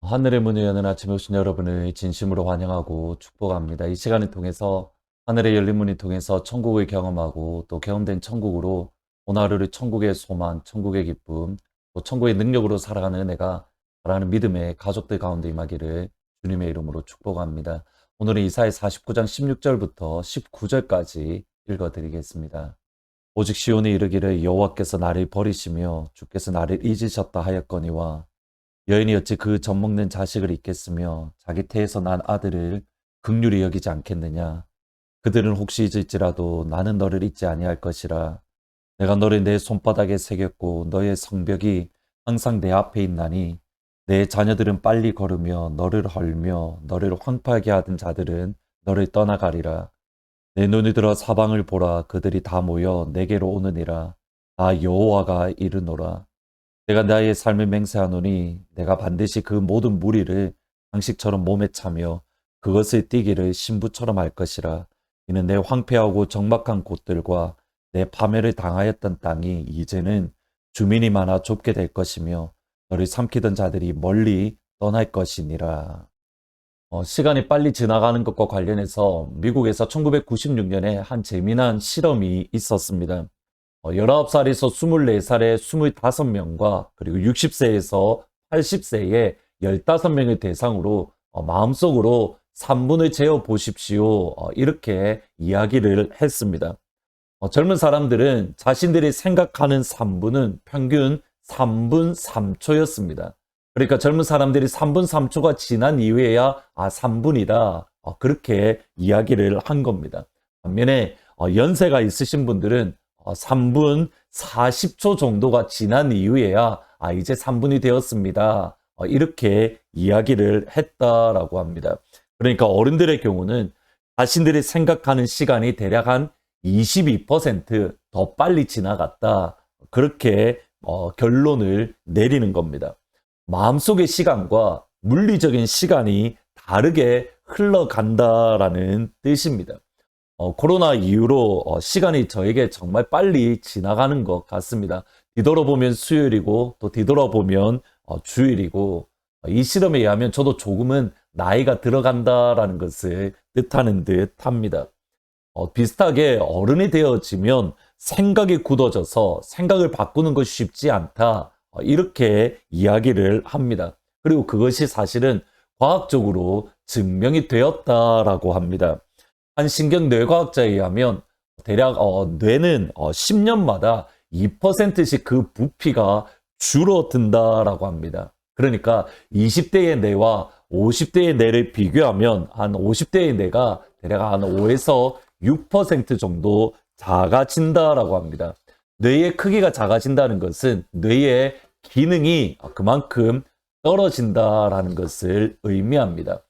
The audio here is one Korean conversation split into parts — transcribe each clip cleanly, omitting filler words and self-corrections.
하늘의 문을 여는 아침에 오신 여러분을 진심으로 환영하고 축복합니다. 이 시간을 통해서 하늘의 열린 문을 통해서 천국을 경험하고 또 경험된 천국으로 오늘 하루를 천국의 소망, 천국의 기쁨, 또 천국의 능력으로 살아가는 은혜가 사랑하는 믿음의 가족들 가운데 임하기를 주님의 이름으로 축복합니다. 오늘은 이사야 49장 16절부터 19절까지 읽어드리겠습니다. 오직 시온에 이르기를 여호와께서 나를 버리시며 주께서 나를 잊으셨다 하였거니와 여인이 어찌 그 젖먹는 자식을 잊겠으며 자기 태에서 난 아들을 긍휼히 여기지 않겠느냐. 그들은 혹시 잊을지라도 나는 너를 잊지 아니할 것이라. 내가 너를 내 손바닥에 새겼고 너의 성벽이 항상 내 앞에 있나니 내 자녀들은 빨리 걸으며 너를 헐며 너를 황폐하게 하던 자들은 너를 떠나가리라. 내 눈이 들어 사방을 보라. 그들이 다 모여 내게로 오느니라. 나 여호와가 이르노라. 내가 나의 삶을 맹세하노니 내가 반드시 그 모든 무리를 장식처럼 몸에 차며 그것을 띠기를 신부처럼 할 것이라. 이는 내 황폐하고 적막한 곳들과 내 파멸을 당하였던 땅이 이제는 주민이 많아 좁게 될 것이며 너를 삼키던 자들이 멀리 떠날 것이니라. 시간이 빨리 지나가는 것과 관련해서 미국에서 1996년에 한 재미난 실험이 있었습니다. 19살에서 24살의 25명과 그리고 60세에서 80세의 15명을 대상으로 마음속으로 3분을 재어 보십시오. 이렇게 이야기를 했습니다. 젊은 사람들은 자신들이 생각하는 3분은 평균 3분 3초였습니다. 그러니까 젊은 사람들이 3분 3초가 지난 이후에야 3분이다. 그렇게 이야기를 한 겁니다. 반면에 연세가 있으신 분들은 3분 40초 정도가 지난 이후에야 이제 3분이 되었습니다. 이렇게 이야기를 했다라고 합니다. 그러니까 어른들의 경우는 자신들이 생각하는 시간이 대략 한 22%더 빨리 지나갔다. 그렇게 결론을 내리는 겁니다. 마음속의 시간과 물리적인 시간이 다르게 흘러간다라는 뜻입니다. 코로나 이후로 시간이 저에게 정말 빨리 지나가는 것 같습니다. 뒤돌아보면 수요일이고 또 뒤돌아보면 주일이고 이 실험에 의하면 저도 조금은 나이가 들어간다라는 것을 뜻하는 듯 합니다. 비슷하게 어른이 되어지면 생각이 굳어져서 생각을 바꾸는 것이 쉽지 않다. 이렇게 이야기를 합니다. 그리고 그것이 사실은 과학적으로 증명이 되었다라고 합니다. 한 신경뇌과학자에 의하면 대략 뇌는 10년마다 2%씩 그 부피가 줄어든다라고 합니다. 그러니까 20대의 뇌와 50대의 뇌를 비교하면 한 50대의 뇌가 대략 한 5에서 6% 정도 작아진다라고 합니다. 뇌의 크기가 작아진다는 것은 뇌의 기능이 그만큼 떨어진다라는 것을 의미합니다.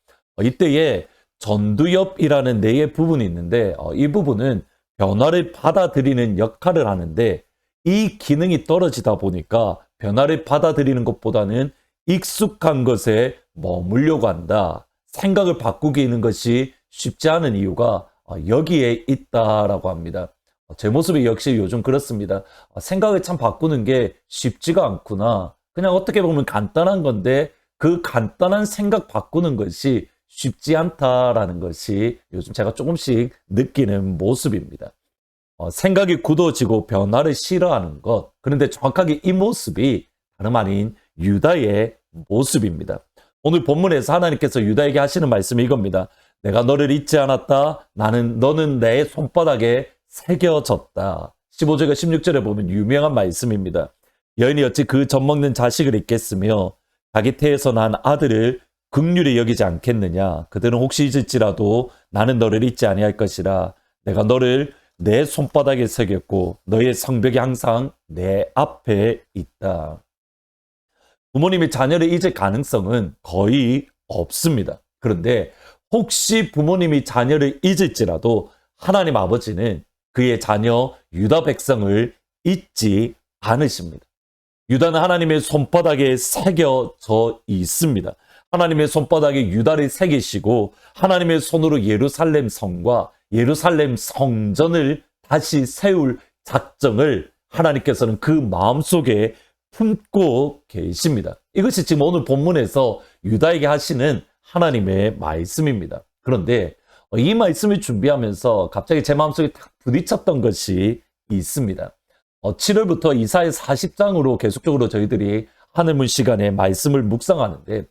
이때에 전두엽이라는 뇌의 부분이 있는데 이 부분은 변화를 받아들이는 역할을 하는데 이 기능이 떨어지다 보니까 변화를 받아들이는 것보다는 익숙한 것에 머물려고 한다. 생각을 바꾸기는 것이 쉽지 않은 이유가 여기에 있다라고 합니다. 제 모습이 역시 요즘 그렇습니다. 생각을 참 바꾸는 게 쉽지가 않구나. 그냥 어떻게 보면 간단한 건데 그 간단한 생각 바꾸는 것이 쉽지 않다라는 것이 요즘 제가 조금씩 느끼는 모습입니다. 생각이 굳어지고 변화를 싫어하는 것. 그런데 정확하게 이 모습이 다름 아닌 유다의 모습입니다. 오늘 본문에서 하나님께서 유다에게 하시는 말씀이 이겁니다. 내가 너를 잊지 않았다. 너는 내 손바닥에 새겨졌다. 15절과 16절에 보면 유명한 말씀입니다. 여인이 어찌 그 젖먹는 자식을 잊겠으며 자기 태에서 난 아들을 긍휼히 여기지 않겠느냐. 그들은 혹시 잊을지라도 나는 너를 잊지 아니할 것이라. 내가 너를 내 손바닥에 새겼고 너의 성벽이 항상 내 앞에 있다. 부모님이 자녀를 잊을 가능성은 거의 없습니다. 그런데 혹시 부모님이 자녀를 잊을지라도 하나님 아버지는 그의 자녀 유다 백성을 잊지 않으십니다. 유다는 하나님의 손바닥에 새겨져 있습니다. 하나님의 손바닥에 유다를 새기시고 하나님의 손으로 예루살렘 성과 예루살렘 성전을 다시 세울 작정을 하나님께서는 그 마음속에 품고 계십니다. 이것이 지금 오늘 본문에서 유다에게 하시는 하나님의 말씀입니다. 그런데 이 말씀을 준비하면서 갑자기 제 마음속에 탁 부딪혔던 것이 있습니다. 7월부터 이사야 40장으로 계속적으로 저희들이 하늘문 시간에 말씀을 묵상하는데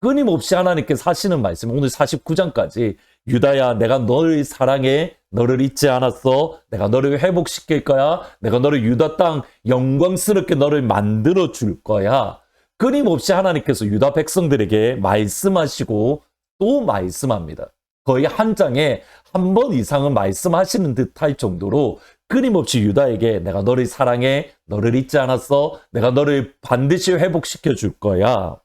끊임없이 하나님께서 하시는 말씀, 오늘 49장까지 유다야 내가 너를 사랑해, 너를 잊지 않았어, 내가 너를 회복시킬 거야, 내가 너를 유다 땅 영광스럽게 너를 만들어 줄 거야. 끊임없이 하나님께서 유다 백성들에게 말씀하시고 또 말씀합니다. 거의 한 장에 한 번 이상은 말씀하시는 듯할 정도로 끊임없이 유다에게 내가 너를 사랑해, 너를 잊지 않았어, 내가 너를 반드시 회복시켜 줄 거야.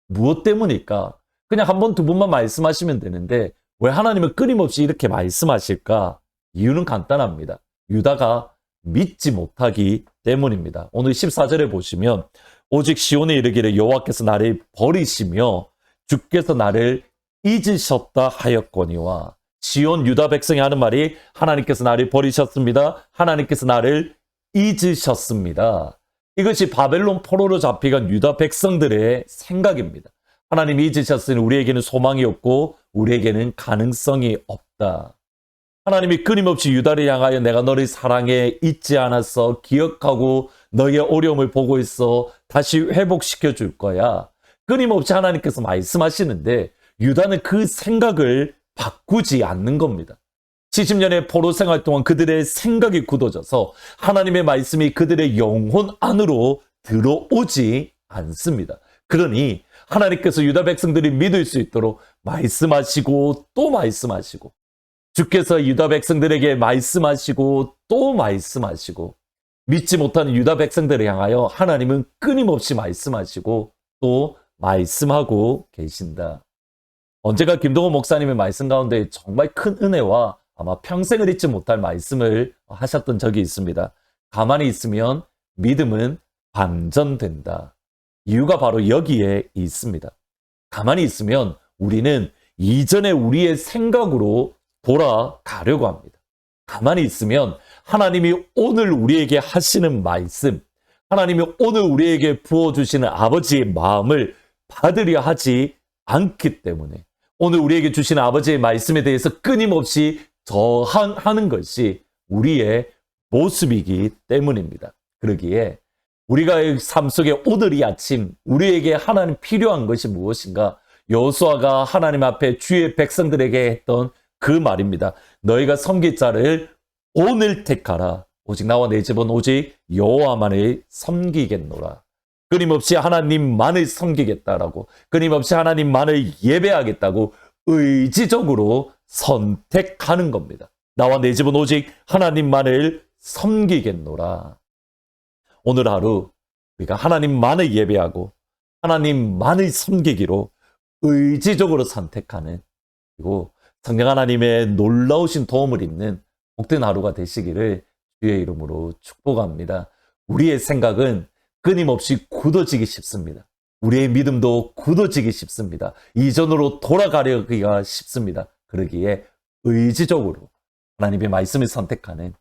무엇 때문일까? 그냥 한 번, 두 번만 말씀하시면 되는데 왜 하나님은 끊임없이 이렇게 말씀하실까? 이유는 간단합니다. 유다가 믿지 못하기 때문입니다. 오늘 14절에 보시면 오직 시온에 이르기를 여호와께서 나를 버리시며 주께서 나를 잊으셨다 하였거니와. 시온 유다 백성이 하는 말이 하나님께서 나를 버리셨습니다. 하나님께서 나를 잊으셨습니다. 이것이 바벨론 포로로 잡혀간 유다 백성들의 생각입니다. 하나님이 잊으셨으니 우리에게는 소망이 없고 우리에게는 가능성이 없다. 하나님이 끊임없이 유다를 향하여 내가 너를 사랑해, 잊지 않았어, 기억하고 너의 어려움을 보고 있어, 다시 회복시켜 줄 거야. 끊임없이 하나님께서 말씀하시는데 유다는 그 생각을 바꾸지 않는 겁니다. 70년의 포로 생활 동안 그들의 생각이 굳어져서 하나님의 말씀이 그들의 영혼 안으로 들어오지 않습니다. 그러니 하나님께서 유다 백성들이 믿을 수 있도록 말씀하시고 또 말씀하시고, 주께서 유다 백성들에게 말씀하시고 또 말씀하시고, 믿지 못하는 유다 백성들을 향하여 하나님은 끊임없이 말씀하시고 또 말씀하고 계신다. 언제가 김동호 목사님의 말씀 가운데 정말 큰 은혜와 아마 평생을 잊지 못할 말씀을 하셨던 적이 있습니다. 가만히 있으면 믿음은 반전된다. 이유가 바로 여기에 있습니다. 가만히 있으면 우리는 이전에 우리의 생각으로 돌아가려고 합니다. 가만히 있으면 하나님이 오늘 우리에게 하시는 말씀, 하나님이 오늘 우리에게 부어주시는 아버지의 마음을 받으려 하지 않기 때문에, 오늘 우리에게 주시는 아버지의 말씀에 대해서 끊임없이 저항하는 것이 우리의 모습이기 때문입니다. 그러기에 우리가 삶 속에 오늘 이 아침 우리에게 하나님 필요한 것이 무엇인가? 여호수아가 하나님 앞에 주의 백성들에게 했던 그 말입니다. 너희가 섬길 자를 오늘 택하라. 오직 나와 내 집은 오직 여호와만을 섬기겠노라. 끊임없이 하나님만을 섬기겠다라고, 끊임없이 하나님만을 예배하겠다고 의지적으로 선택하는 겁니다. 나와 내 집은 오직 하나님만을 섬기겠노라. 오늘 하루 우리가 하나님만을 예배하고 하나님만을 섬기기로 의지적으로 선택하는, 그리고 성령 하나님의 놀라우신 도움을 입는 복된 하루가 되시기를 주의 이름으로 축복합니다. 우리의 생각은 끊임없이 굳어지기 쉽습니다. 우리의 믿음도 굳어지기 쉽습니다. 이전으로 돌아가려기가 쉽습니다. 그러기에 의지적으로 하나님의 말씀을 선택하는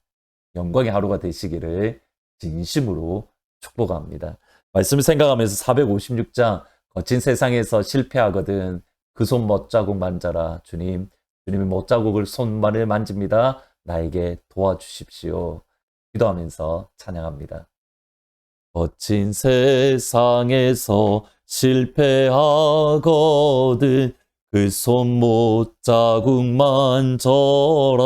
영광의 하루가 되시기를 진심으로 축복합니다. 말씀을 생각하면서 456장 거친 세상에서 실패하거든 그 손 못자국 만져라. 주님이 못자국을 손만을 만집니다. 나에게 도와주십시오. 기도하면서 찬양합니다. 거친 세상에서 실패하거든 그 손 못자국 만져라.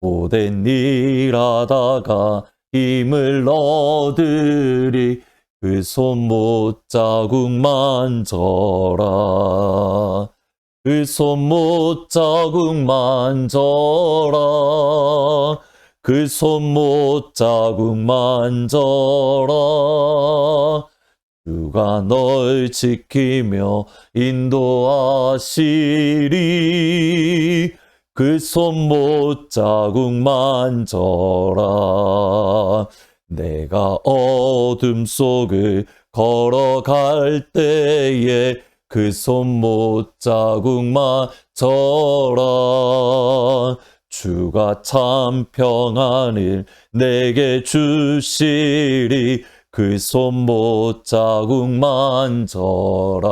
고된 일 하다가 힘을 얻으리 그 손 못자국 만져라. 그 손 못자국 만져라. 그 손 못자국 만져라. 주가 널 지키며 인도하시리. 그 손 못자국 만져라. 내가 어둠 속을 걸어갈 때에 그 손 못자국 만져라. 주가 참 평안을 내게 주시리. 그 손못 자국 만져라.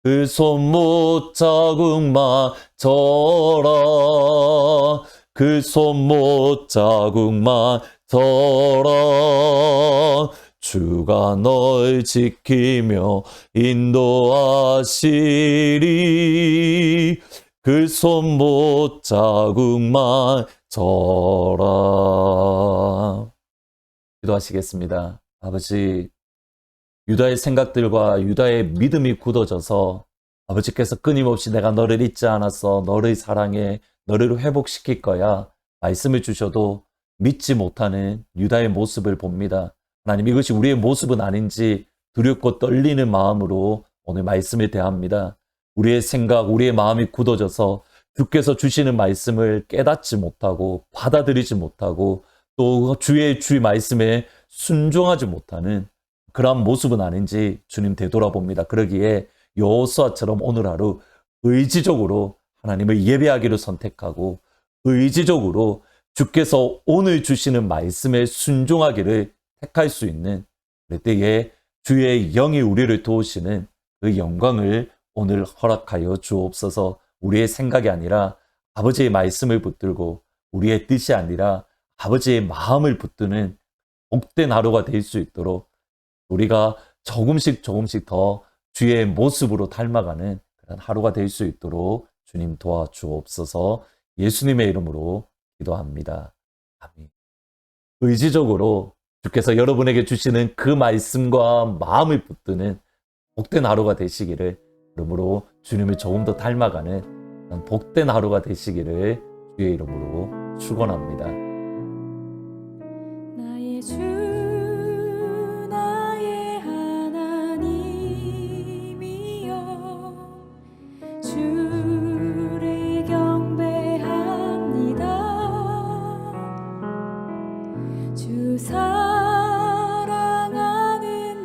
그 손못 자국 만져라. 그 손못 자국 만져라. 주가 널 지키며 인도하시리. 그 손못 자국만 져라. 기도하시겠습니다. 아버지, 유다의 생각들과 유다의 믿음이 굳어져서 아버지께서 끊임없이 내가 너를 잊지 않았어, 너를 사랑해, 너를 회복시킬 거야 말씀을 주셔도 믿지 못하는 유다의 모습을 봅니다. 하나님, 이것이 우리의 모습은 아닌지 두렵고 떨리는 마음으로 오늘 말씀을 대합니다. 우리의 생각, 우리의 마음이 굳어져서 주께서 주시는 말씀을 깨닫지 못하고 받아들이지 못하고 또 주의 말씀에 순종하지 못하는 그러한 모습은 아닌지 주님 되돌아봅니다. 그러기에 여호수아처럼 오늘 하루 의지적으로 하나님을 예배하기를 선택하고 의지적으로 주께서 오늘 주시는 말씀에 순종하기를 택할 수 있는 그때에 주의 영이 우리를 도우시는 그 영광을 오늘 허락하여 주옵소서. 우리의 생각이 아니라 아버지의 말씀을 붙들고 우리의 뜻이 아니라 아버지의 마음을 붙드는 복된 하루가 될 수 있도록 우리가 조금씩 더 주의 모습으로 닮아가는 그런 하루가 될 수 있도록 주님 도와주옵소서. 예수님의 이름으로 기도합니다. 아멘. 의지적으로 주께서 여러분에게 주시는 그 말씀과 마음을 붙드는 복된 하루가 되시기를, 그러므로 주님을 조금 더 닮아가는 복된 하루가 되시기를 주의 이름으로 축원합니다. 나의 주 나의 하나님이여 주를 경배합니다. 주 사랑하는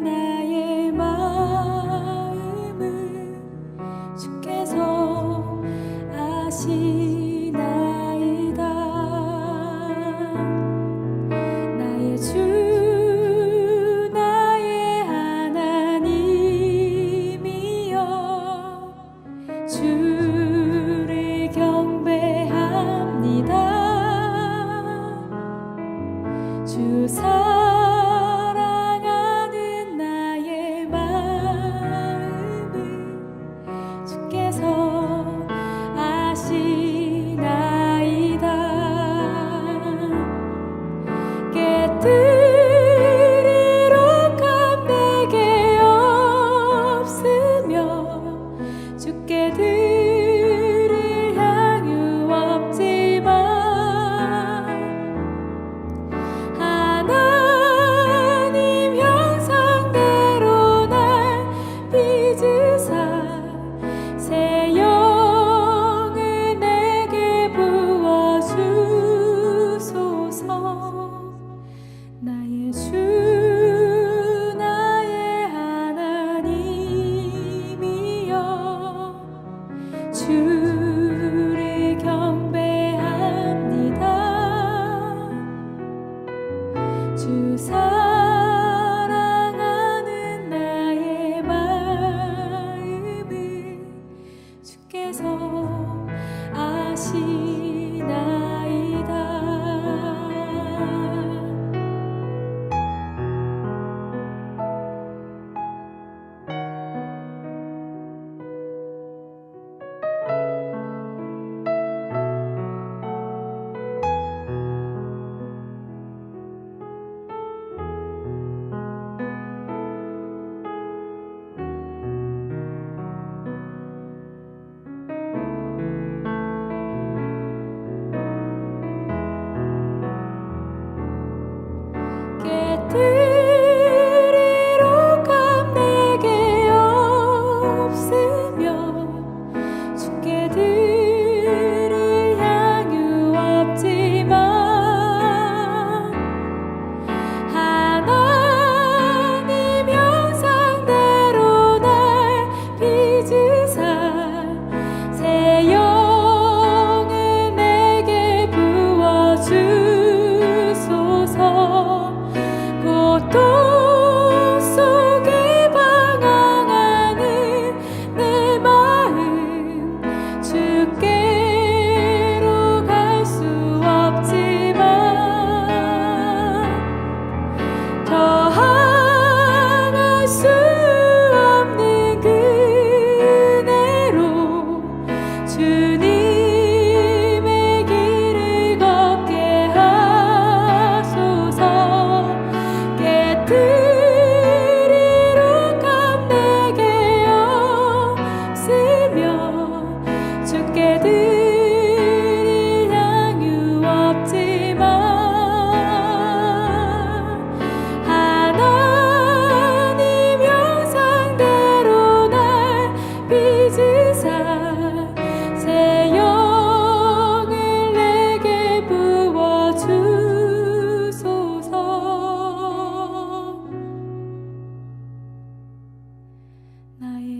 나의 마음을 주께서 아시나이다.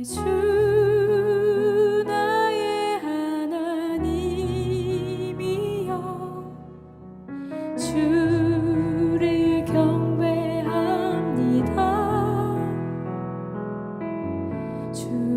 주 나의 하나님이여 주를 경배합니다. 주